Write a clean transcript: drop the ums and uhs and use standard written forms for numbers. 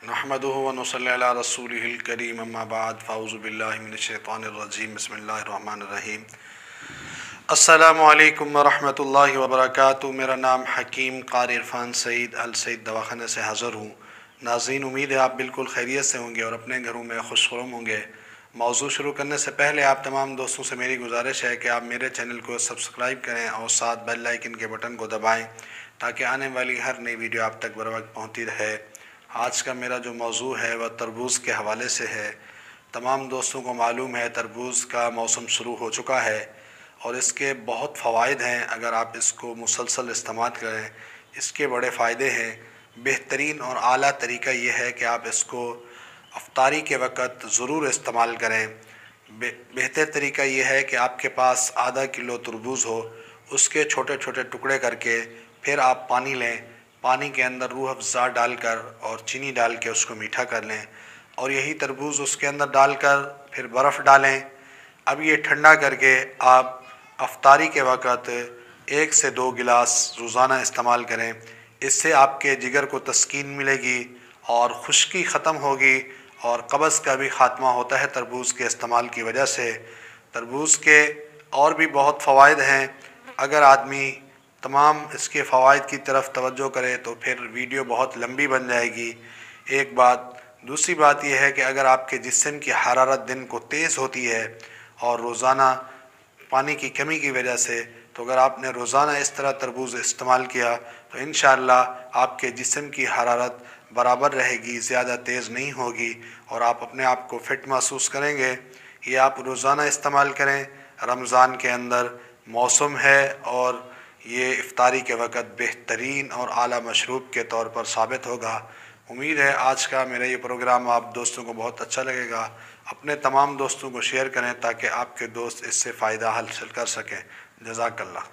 नहमदुहु व नसल्ली अला रसूलिहिल करीम अम्मा बाद फ़ाऊज़ु बिल्लाहि मिनश्शैतानिर रजीम बिस्मिल्लाहिर रहमानिर रहीम। अस्सलामु अलैकुम व रहमतुल्लाहि व बरकातुहू। मेरा नाम हकीम क़ारी इरफ़ान सईद अल सईद दवाख़ाने से हाज़िर हूँ। नाज़रीन, उम्मीद है आप बिल्कुल खैरियत से होंगे और अपने घरों में खुशनुमा होंगे। मौज़ू शुरू करने से पहले आप तमाम दोस्तों से मेरी गुजारिश है कि आप मेरे चैनल को सब्सक्राइब करें और साथ बेल आइकन के बटन को दबाएं ताकि आने वाली हर नई वीडियो आप तक बर वक्त पहुँचती रहे। आज का मेरा जो मौज़ू है वह तरबूज़ के हवाले से है। तमाम दोस्तों को मालूम है तरबूज़ का मौसम शुरू हो चुका है और इसके बहुत फ़वाइद हैं। अगर आप इसको मुसलसल इस्तेमाल करें, इसके बड़े फ़ायदे हैं। बेहतरीन और आला तरीका ये है कि आप इसको अफ्तारी के वक़्त ज़रूर इस्तेमाल करें। बेहतर तरीका ये है कि आपके पास आधा किलो तरबूज़ हो, उसके छोटे छोटे टुकड़े करके फिर आप पानी लें। पानी के अंदर रूह अफ़ज़ा डालकर और चीनी डाल के उसको मीठा कर लें और यही तरबूज़ उसके अंदर डालकर फिर बर्फ़ डालें। अब ये ठंडा करके आप अफ्तारी के वक़्त 1 से 2 गिलास रोज़ाना इस्तेमाल करें। इससे आपके जिगर को तस्कीन मिलेगी और ख़ुश्की ख़त्म होगी और कब्ज़ का भी ख़ात्मा होता है तरबूज़ के इस्तेमाल की वजह से। तरबूज़ के और भी बहुत फ़वाइद हैं। अगर आदमी तमाम इसके फ़वाइद की तरफ तवज्जो करे तो फिर वीडियो बहुत लंबी बन जाएगी। एक बात। दूसरी बात यह है कि अगर आपके जिस्म की हरारत दिन को तेज़ होती है और रोज़ाना पानी की कमी की वजह से, तो अगर आपने रोज़ाना इस तरह तरबूज़ इस्तेमाल किया तो इंशाअल्लाह आपके जिस्म की हरारत बराबर रहेगी, ज़्यादा तेज़ नहीं होगी और आप अपने आप को फ़िट महसूस करेंगे। ये आप रोज़ाना इस्तेमाल करें। रमज़ान के अंदर मौसम है और ये इफ्तारी के वक़्त बेहतरीन और आला मशरूब के तौर पर साबित होगा। उम्मीद है आज का मेरा ये प्रोग्राम आप दोस्तों को बहुत अच्छा लगेगा। अपने तमाम दोस्तों को शेयर करें ताकि आपके दोस्त इससे फ़ायदा हासिल कर सकें। जज़ाकल्लाह।